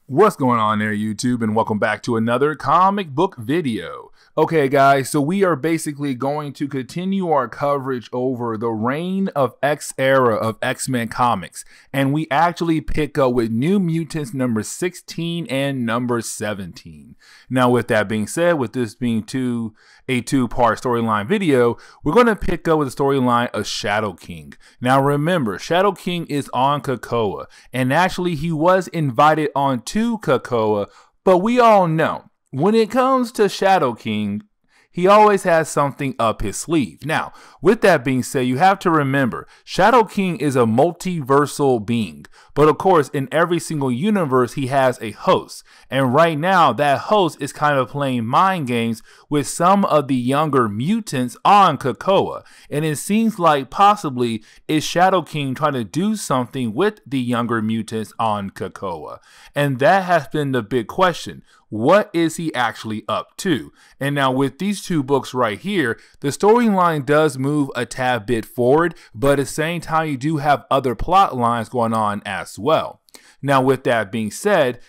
What's going on there, YouTube, and welcome back to another comic book video. Okay, guys, so we are basically going to continue our coverage over the Reign of X era of X-Men comics, and we actually pick up with New Mutants number 16 and number 17. Now, with that being said, with this being a two-part storyline video, we're going to pick up with the storyline of Shadow King. Now, remember, Shadow King is on COPPA, and actually he was invited onto COPPA, but we all know when it comes to Shadow King, he always has something up his sleeve. Now, with that being said, you have to remember, Shadow King is a multiversal being. But of course, in every single universe, he has a host. And right now, that host is kind of playing mind games with some of the younger mutants on COPPA. And it seems like possibly is Shadow King trying to do something with the younger mutants on COPPA. And that has been the big question. What is he actually up to? And now with these two books right here, the storyline does move a tad bit forward, but at the same time, you do have other plot lines going on as well. Now with that being said,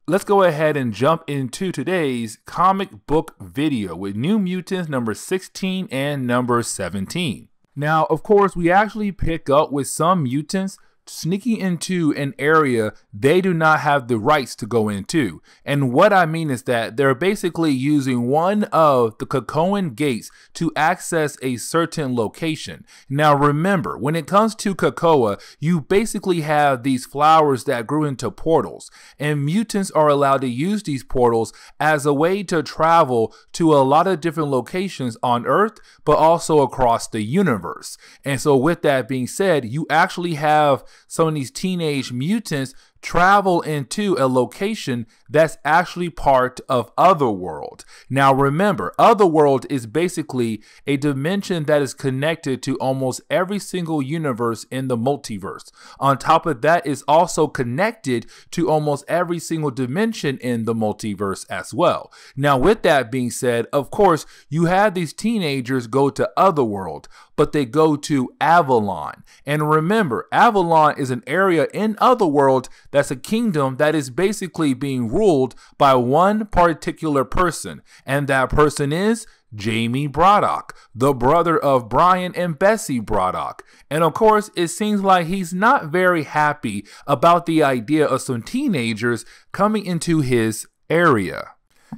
let's go ahead and jump into today's comic book video with New Mutants number 16 and number 17. Now, of course, we actually pick up with some mutants sneaking into an area they do not have the rights to go into. And what I mean is that they're basically using one of the COPPA gates to access a certain location. Now remember, when it comes to COPPA, you basically have these flowers that grew into portals, and mutants are allowed to use these portals as a way to travel to a lot of different locations on Earth, but also across the universe. And so with that being said, you actually have some of these teenage mutants travel into a location that's actually part of Otherworld. Now remember, Otherworld is basically a dimension that is connected to almost every single universe in the multiverse. On top of that, is also connected to almost every single dimension in the multiverse as well. Now with that being said, of course, you have these teenagers go to Otherworld, but they go to Avalon. And remember, Avalon is an area in Otherworld that's a kingdom that is basically being ruled by one particular person. And that person is Jamie Braddock, the brother of Brian and Bessie Braddock. And of course, it seems like he's not very happy about the idea of some teenagers coming into his area.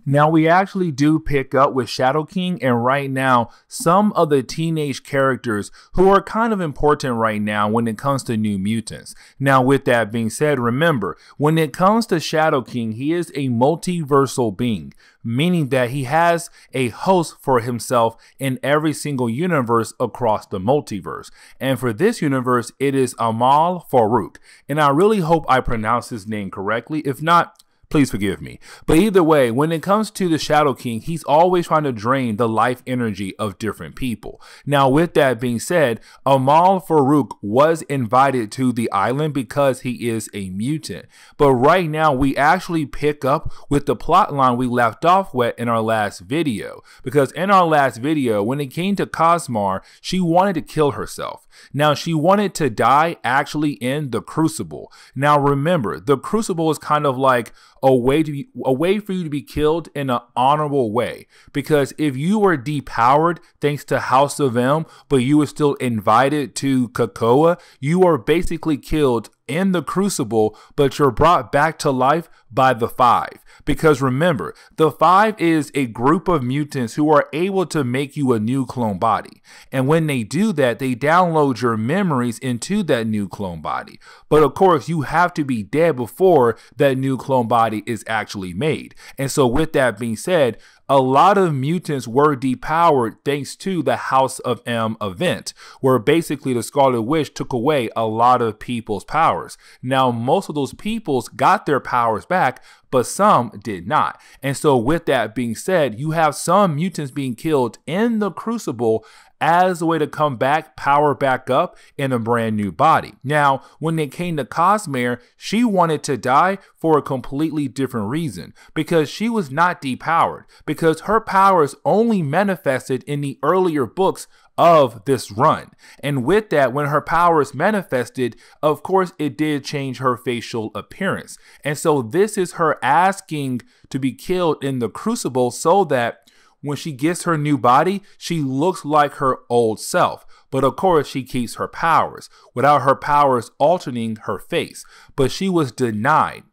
Now, we actually do pick up with Shadow King, and right now, some of the teenage characters who are kind of important right now when it comes to New Mutants. Now, with that being said, remember, when it comes to Shadow King, he is a multiversal being, meaning that he has a host for himself in every single universe across the multiverse. And for this universe, it is Amal Farouk. And I really hope I pronounce his name correctly. If not, please forgive me. But either way, when it comes to the Shadow King, he's always trying to drain the life energy of different people. Now, with that being said, Amal Farouk was invited to the island because he is a mutant. But right now, we actually pick up with the plot line we left off with in our last video. Because in our last video, when it came to Cosmar, she wanted to kill herself. Now, she wanted to die actually in the Crucible. Now, remember, the Crucible is kind of like a way for you to be killed in an honorable way. Because if you were depowered thanks to House of M, but you were still invited to COPPA, you are basically killed in the Crucible, but you're brought back to life by the Five. Because remember, the Five is a group of mutants who are able to make you a new clone body. And when they do that, they download your memories into that new clone body. But of course, you have to be dead before that new clone body is actually made. And so with that being said, a lot of mutants were depowered thanks to the House of M event, where basically the Scarlet Witch took away a lot of people's powers. Now, most of those peoples got their powers back, but some did not. And so with that being said, you have some mutants being killed in the Crucible as a way to come back, power back up in a brand new body. Now, when it came to Cosmere, she wanted to die for a completely different reason, because she was not depowered, because her powers only manifested in the earlier books of this run. And with that, when her powers manifested, of course, it did change her facial appearance. And so this is her asking to be killed in the Crucible so that when she gets her new body, she looks like her old self. But of course, she keeps her powers without her powers altering her face. But she was denied,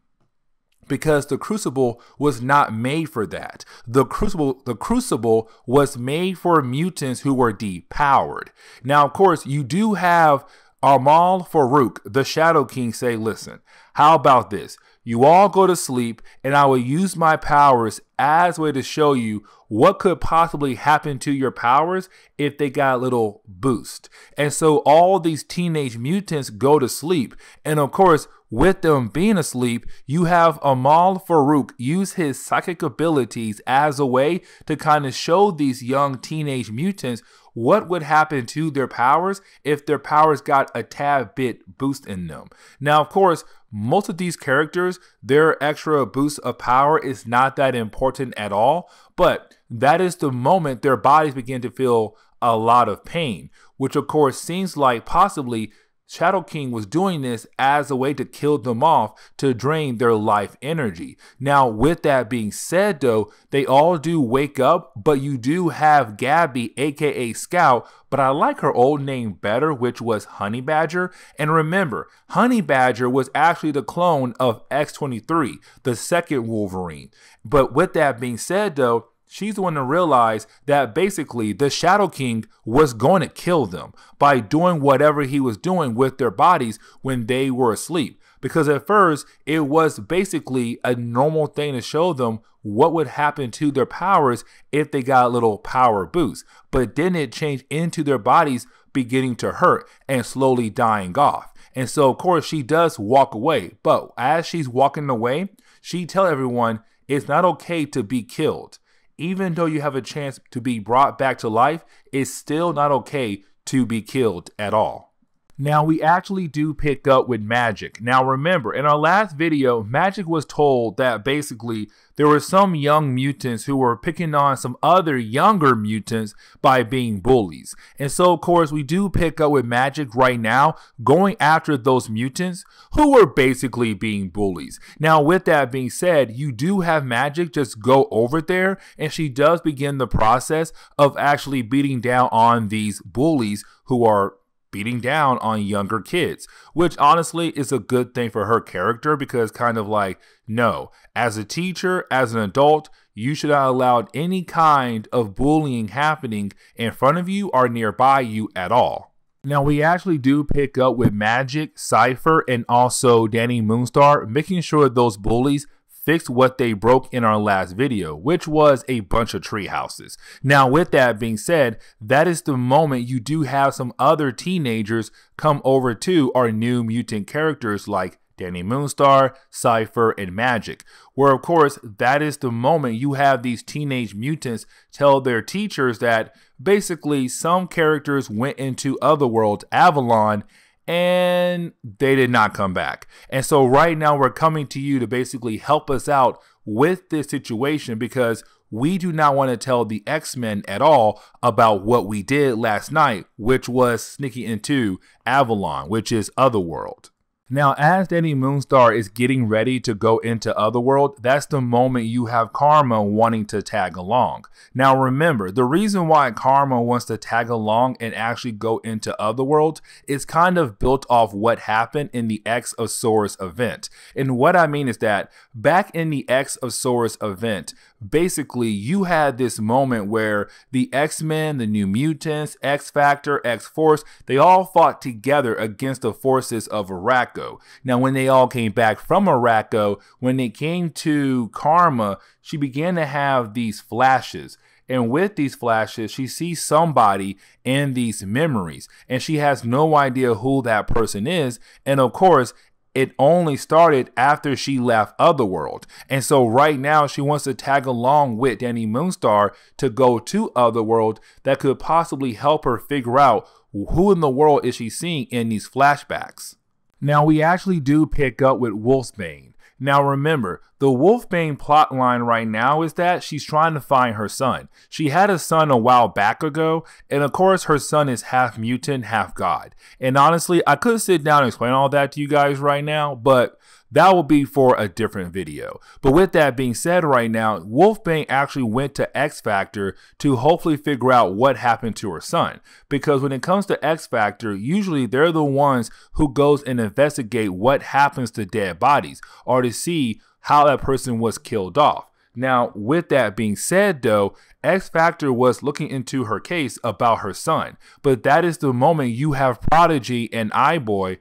because the Crucible was not made for that. The Crucible was made for mutants who were depowered. Now, of course, you do have Amal Farouk, the Shadow King, say, listen, how about this? You all go to sleep and I will use my powers as a way to show you what could possibly happen to your powers if they got a little boost. And so all these teenage mutants go to sleep. And of course, with them being asleep, you have Amal Farouk use his psychic abilities as a way to kind of show these young teenage mutants what would happen to their powers if their powers got a tad bit boost in them. Now, of course, most of these characters, their extra boost of power is not that important at all, but that is the moment their bodies begin to feel a lot of pain, which of course seems like possibly Shadow King was doing this as a way to kill them off, to drain their life energy. Now, with that being said, though, they all do wake up, but you do have Gabby, aka Scout, but I like her old name better, which was Honey Badger. And remember, Honey Badger was actually the clone of X-23, the second Wolverine. But with that being said, though, she's the one to realize that basically the Shadow King was going to kill them by doing whatever he was doing with their bodies when they were asleep. Because at first, it was basically a normal thing to show them what would happen to their powers if they got a little power boost. But then it changed into their bodies beginning to hurt and slowly dying off. And so, of course, she does walk away. But as she's walking away, she tells everyone it's not okay to be killed. Even though you have a chance to be brought back to life, it's still not okay to be killed at all. Now, we actually do pick up with Magic. Now, remember, in our last video, Magic was told that basically there were some young mutants who were picking on some other younger mutants by being bullies. And so, of course, we do pick up with Magic right now, going after those mutants who were basically being bullies. Now, with that being said, you do have Magic just go over there, and she does begin the process of actually beating down on these bullies who are beating down on younger kids, which honestly is a good thing for her character, because kind of like, no, as a teacher, as an adult, you should not allow any kind of bullying happening in front of you or nearby you at all. Now, we actually do pick up with Magic, Cypher, and also Danny Moonstar, making sure those bullies fix what they broke in our last video, which was a bunch of tree houses. Now, with that being said, that is the moment you do have some other teenagers come over to our new mutant characters like Danny Moonstar, Cypher, and Magic, where of course that is the moment you have these teenage mutants tell their teachers that basically some characters went into Otherworld, Avalon, and they did not come back. And so right now we're coming to you to basically help us out with this situation, because we do not want to tell the X-Men at all about what we did last night, which was sneaking into Avalon, which is Otherworld. Now, as Danny Moonstar is getting ready to go into Otherworld, that's the moment you have Karma wanting to tag along. Now, remember, the reason why Karma wants to tag along and actually go into Otherworld is kind of built off what happened in the X of Swords event. And what I mean is that back in the X of Swords event, basically you had this moment where the X-Men, the New Mutants, X-Factor, X-Force, they all fought together against the forces of Arakko. Now, when they all came back from Arakko, when they came to Karma, she began to have these flashes. And with these flashes, she sees somebody in these memories, and she has no idea who that person is. And of course, it only started after she left Otherworld. And so right now she wants to tag along with Danny Moonstar to go to Otherworld that could possibly help her figure out who in the world is she seeing in these flashbacks. Now, we actually do pick up with Wolfsbane. Now remember, the Wolfbane plotline right now is that she's trying to find her son. She had a son a while back ago, and of course her son is half mutant, half god. And honestly, I could sit down and explain all that to you guys right now, but that will be for a different video. But with that being said right now, Wolfbane actually went to X Factor to hopefully figure out what happened to her son. Because when it comes to X Factor, usually they're the ones who goes and investigate what happens to dead bodies or to see how that person was killed off. Now, with that being said though, X Factor was looking into her case about her son. But that is the moment you have Prodigy and iBoy,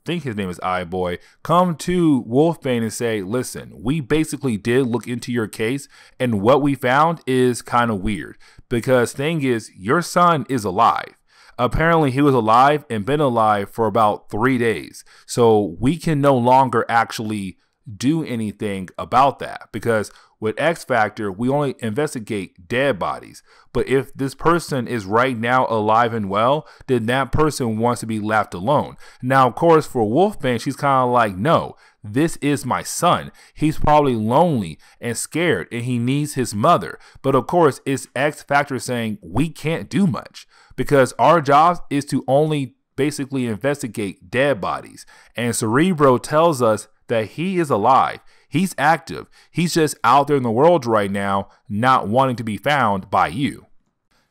think his name is iBoy, come to Wolfbane and say, listen, we basically did look into your case and what we found is kind of weird because thing is, your son is alive. Apparently he was alive and been alive for about 3 days. So we can no longer actually do anything about that because with X Factor, we only investigate dead bodies. But if this person is right now alive and well, then that person wants to be left alone. Now, of course, for Wolfbane, she's kind of like, no, this is my son. He's probably lonely and scared and he needs his mother. But of course, it's X Factor saying we can't do much because our job is to only basically investigate dead bodies. And Cerebro tells us that he is alive. He's active. He's just out there in the world right now, not wanting to be found by you.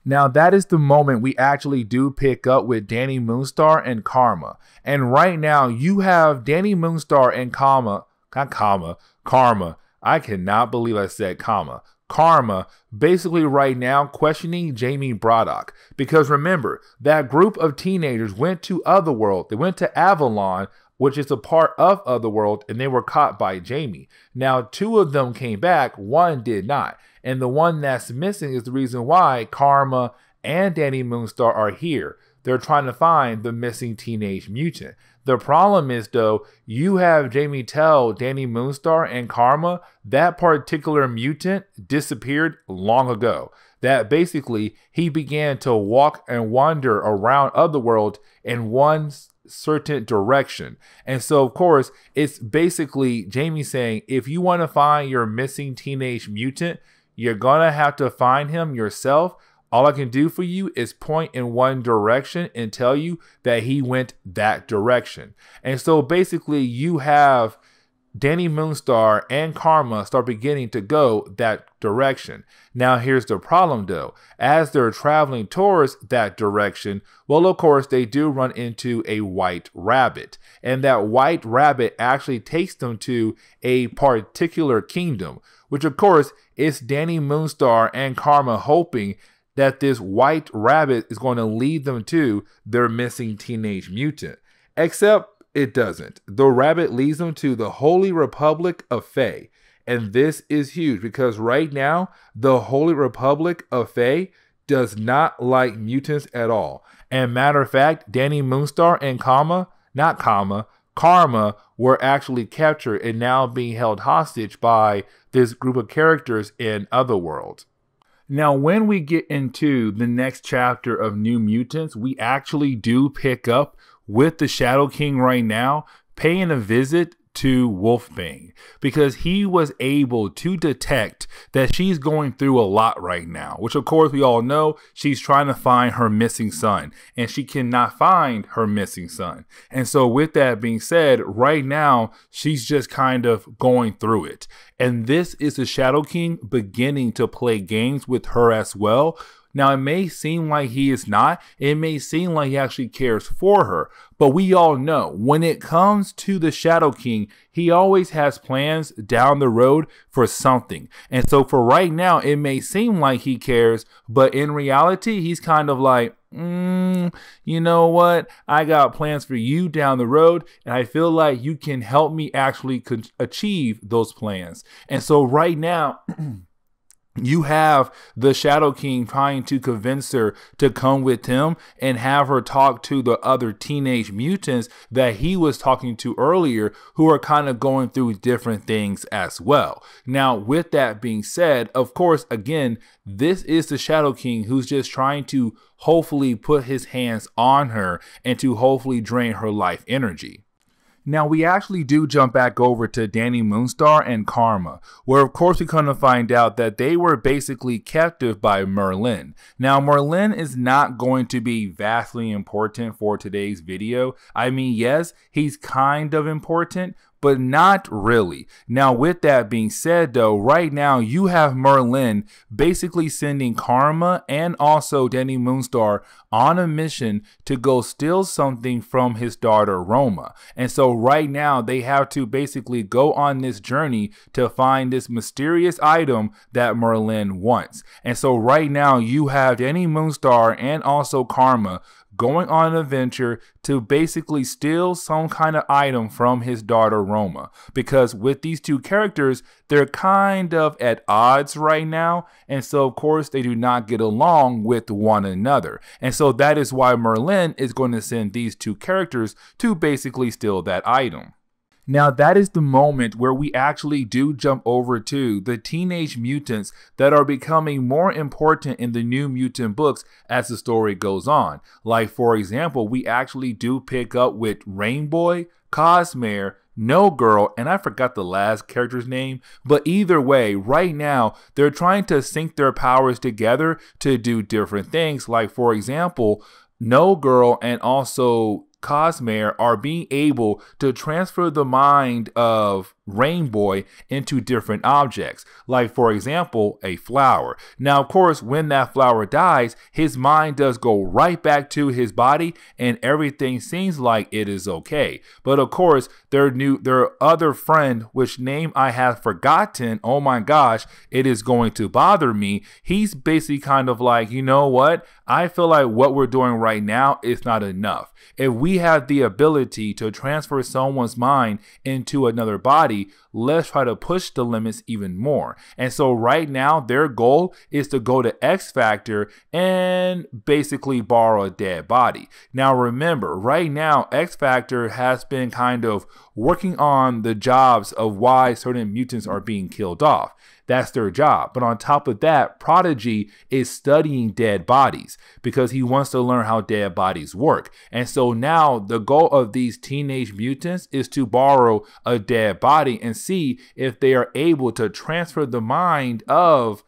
Now that is the moment we actually do pick up with Danny Moonstar and Karma. And right now you have Danny Moonstar and Karma. I cannot believe I said Karma basically right now questioning Jamie Braddock. Because remember, that group of teenagers went to Otherworld. They went to Avalon, which is a part of Otherworld, and they were caught by Jamie. Now, 2 of them came back, 1 did not. And the one that's missing is the reason why Karma and Danny Moonstar are here. They're trying to find the missing teenage mutant. The problem is, though, you have Jamie tell Danny Moonstar and Karma that particular mutant disappeared long ago. That basically he began to walk and wander around Otherworld in one certain direction. And so of course it's basically Jamie saying, if you want to find your missing teenage mutant, you're gonna have to find him yourself. All I can do for you is point in one direction and tell you that he went that direction. And so basically you have Danny Moonstar and Karma start beginning to go that direction. Now here's the problem though. As they're traveling towards that direction, well of course they do run into a white rabbit. And that white rabbit actually takes them to a particular kingdom, which of course is Danny Moonstar and Karma hoping that this white rabbit is going to lead them to their missing teenage mutant. Except it doesn't. The rabbit leads them to the Holy Republic of Fae. And this is huge because right now, the Holy Republic of Fae does not like mutants at all. And matter of fact, Danny Moonstar and Karma were actually captured and now being held hostage by this group of characters in Otherworld. Now, when we get into the next chapter of New Mutants, we actually do pick up with the Shadow King right now paying a visit to Wolfbane because he was able to detect that she's going through a lot right now, which of course we all know she's trying to find her missing son and she cannot find her missing son. And so with that being said, right now she's just kind of going through it. And this is the Shadow King beginning to play games with her as well. Now, it may seem like he is not. It may seem like he actually cares for her. But we all know when it comes to the Shadow King, he always has plans down the road for something. And so for right now, it may seem like he cares, but in reality, he's kind of like, you know what? I got plans for you down the road, and I feel like you can help me actually achieve those plans. And so right now, you have the Shadow King trying to convince her to come with him and have her talk to the other teenage mutants that he was talking to earlier, who are kind of going through different things as well. Now, with that being said, of course, again, this is the Shadow King who's just trying to hopefully put his hands on her and to hopefully drain her life energy. Now, we actually do jump back over to Danny Moonstar and Karma, where of course we come to find out that they were basically captive by Merlin. Now, Merlin is not going to be vastly important for today's video. I mean, yes, he's kind of important, but not really. Now, with that being said, though, right now you have Merlin basically sending Karma and also Danny Moonstar on a mission to go steal something from his daughter Roma. And so right now they have to basically go on this journey to find this mysterious item that Merlin wants. And so right now you have Danny Moonstar and also Karma going on an adventure to basically steal some kind of item from his daughter Roma. Because with these two characters, they're kind of at odds right now. And so of course they do not get along with one another. And so that is why Merlin is going to send these two characters to basically steal that item. Now, that is the moment where we actually do jump over to the Teenage Mutants that are becoming more important in the New Mutant books as the story goes on. Like, for example, we actually do pick up with Rainboy, Cosmere, No Girl, and I forgot the last character's name, but either way, right now, they're trying to sync their powers together to do different things. Like, for example, No Girl and also Cosmere are being able to transfer the mind of Rainboy into different objects, like for example a flower. Now of course when that flower dies, his mind does go right back to his body and everything seems like it is okay. But of course their other friend, which name I have forgotten, oh my gosh, it is going to bother me. He's basically kind of like, you know what, I feel like what we're doing right now is not enough. If we have the ability to transfer someone's mind into another body, let's try to push the limits even more. And so right now their goal is to go to X Factor and basically borrow a dead body. Now remember, right now X Factor has been kind of working on the jobs of why certain mutants are being killed off. That's their job. But on top of that, Prodigy is studying dead bodies because he wants to learn how dead bodies work. And so now the goal of these Teenage Mutants is to borrow a dead body and see if they are able to transfer the mind of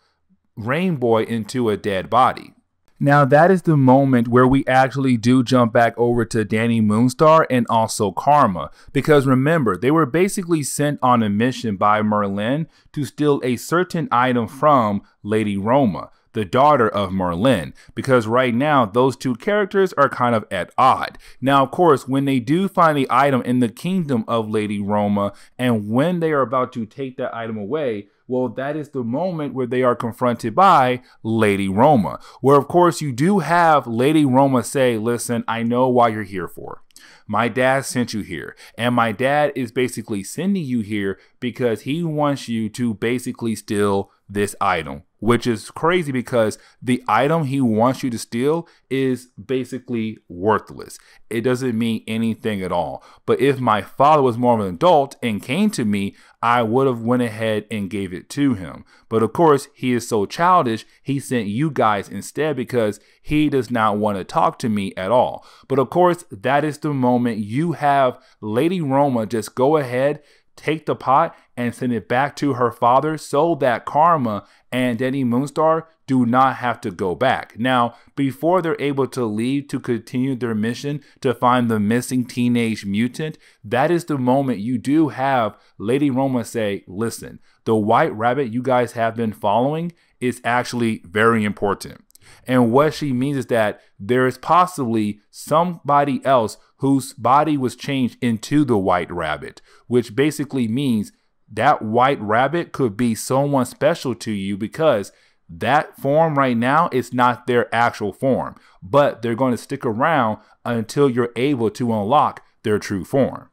Rainboy into a dead body. Now that is the moment where we actually do jump back over to Danny Moonstar and also Karma, because remember, they were basically sent on a mission by Merlin to steal a certain item from Lady Roma, the daughter of Merlin, because right now those two characters are kind of at odds. Now of course when they do find the item in the kingdom of Lady Roma and when they are about to take that item away, well, that is the moment where they are confronted by Lady Roma, where of course you do have Lady Roma say, listen, I know why you're here for. My dad sent you here, and my dad is basically sending you here because he wants you to basically steal this item, which is crazy because the item he wants you to steal is basically worthless. It doesn't mean anything at all. But if my father was more of an adult and came to me, I would have went ahead and gave it to him. But of course, he is so childish, he sent you guys instead because he does not want to talk to me at all. But of course, that is the moment you have Lady Roma just go ahead, take the pot and send it back to her father so that Karma and Danny Moonstar do not have to go back. Now, before they're able to leave to continue their mission to find the missing teenage mutant, that is the moment you do have Lady Roma say, listen, the white rabbit you guys have been following is actually very important. And what she means is that there is possibly somebody else whose body was changed into the white rabbit, which basically means that white rabbit could be someone special to you because that form right now is not their actual form, but they're going to stick around until you're able to unlock their true form.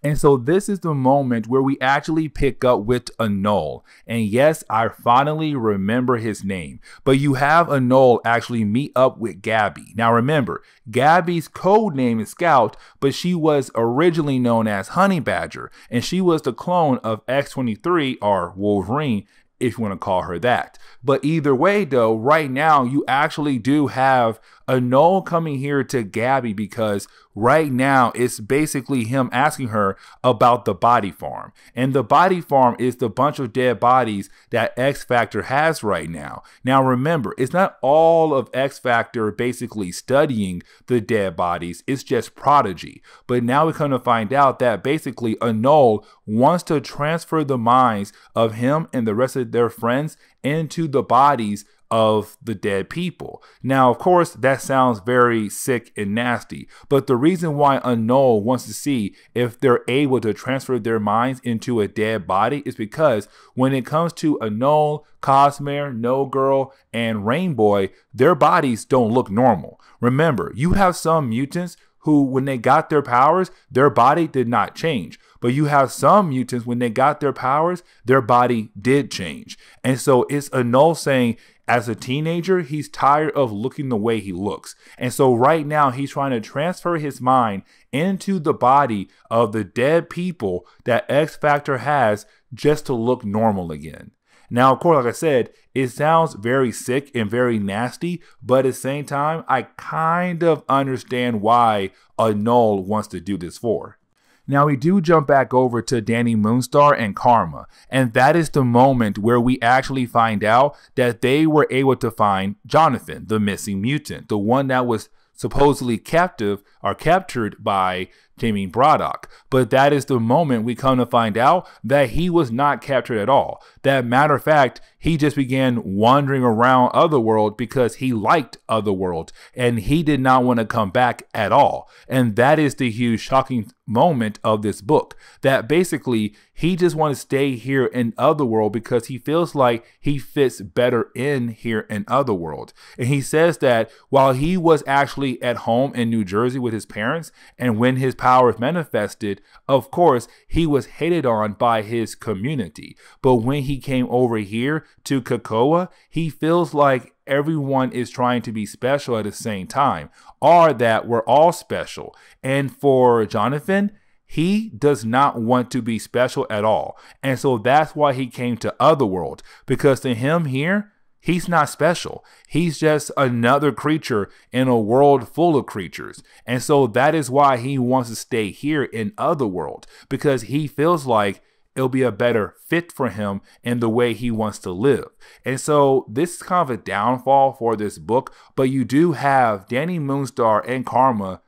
And so this is the moment where we actually pick up with Anole. And yes, I finally remember his name. But you have Anole actually meet up with Gabby. Now remember, Gabby's code name is Scout, but she was originally known as Honey Badger. And she was the clone of X-23 or Wolverine if you want to call her that. But either way, though, right now you actually do have Anole coming here to Gabby because right now it's basically him asking her about the body farm. And the body farm is the bunch of dead bodies that X Factor has right now. Now remember, it's not all of X Factor basically studying the dead bodies, it's just Prodigy. But now we come to find out that basically Anole wants to transfer the minds of him and the rest of their friends into the bodies of the dead people. Now, of course, that sounds very sick and nasty, but the reason why Anole wants to see if they're able to transfer their minds into a dead body is because when it comes to Anole, Cosmere, No Girl, and Rainboy, their bodies don't look normal. Remember, you have some mutants who, when they got their powers, their body did not change. But you have some mutants, when they got their powers, their body did change. And so it's Anole saying, as a teenager, he's tired of looking the way he looks. And so right now, he's trying to transfer his mind into the body of the dead people that X Factor has just to look normal again. Now, of course, like I said, it sounds very sick and very nasty, but at the same time, I kind of understand why Anole wants to do this for. Now, we do jump back over to Dani Moonstar and Karma, and that is the moment where we actually find out that they were able to find Jonathan, the missing mutant, the one that was supposedly captive or captured by Jamie Braddock. But that is the moment we come to find out that he was not captured at all. That matter of fact, he just began wandering around Otherworld because he liked Otherworld and he did not want to come back at all. And that is the huge shocking moment of this book, that basically he just wants to stay here in Otherworld because he feels like he fits better in here in Otherworld. And he says that while he was actually at home in New Jersey with his parents, and when his powers manifested, of course, he was hated on by his community. But when he came over here to COPPA, he feels like everyone is trying to be special at the same time, or that we're all special. And for Jonathan, he does not want to be special at all. And so that's why he came to Otherworld, because to him here, he's not special. He's just another creature in a world full of creatures. And so that is why he wants to stay here in Otherworld, because he feels like it'll be a better fit for him in the way he wants to live. And so this is kind of a downfall for this book, but you do have Dani Moonstar and Karma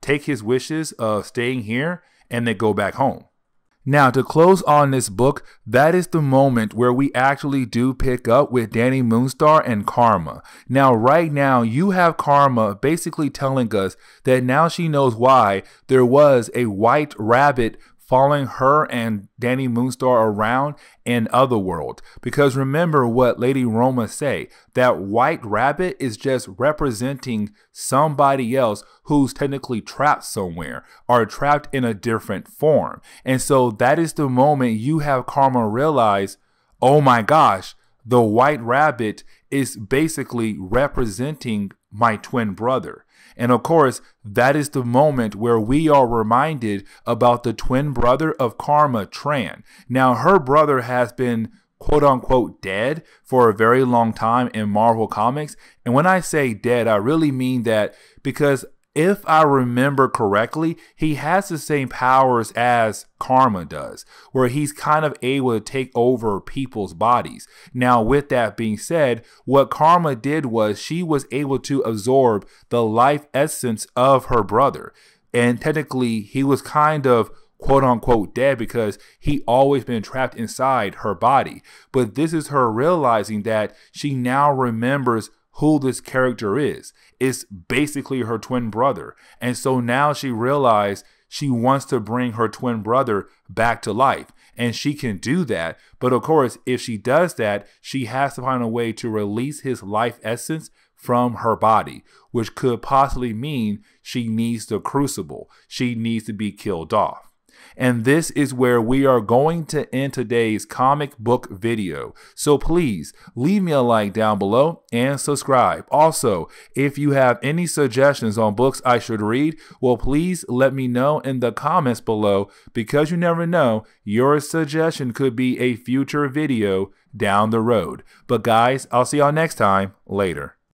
take his wishes of staying here and they go back home. Now, to close on this book, that is the moment where we actually do pick up with Dani Moonstar and Karma. Now, right now, you have Karma basically telling us that now she knows why there was a white rabbit following her and Dani Moonstar around in Otherworld. Because remember what Lady Roma say, that white rabbit is just representing somebody else who's technically trapped somewhere or trapped in a different form. And so that is the moment you have Karma realize, oh my gosh, the white rabbit is basically representing my twin brother. And of course, that is the moment where we are reminded about the twin brother of Karma, Tran. Now, her brother has been quote unquote dead for a very long time in Marvel Comics. And when I say dead, I really mean that because if I remember correctly, he has the same powers as Karma does, where he's kind of able to take over people's bodies. Now, with that being said, what Karma did was she was able to absorb the life essence of her brother. And technically, he was kind of quote unquote dead because he always been trapped inside her body. But this is her realizing that she now remembers who this character is. It's basically her twin brother. And so now she realized she wants to bring her twin brother back to life. And she can do that. But of course, if she does that, she has to find a way to release his life essence from her body, which could possibly mean she needs the crucible. She needs to be killed off. And this is where we are going to end today's comic book video. So please leave me a like down below and subscribe. Also, if you have any suggestions on books I should read, well, please let me know in the comments below, because you never know, your suggestion could be a future video down the road. But guys, I'll see y'all next time. Later.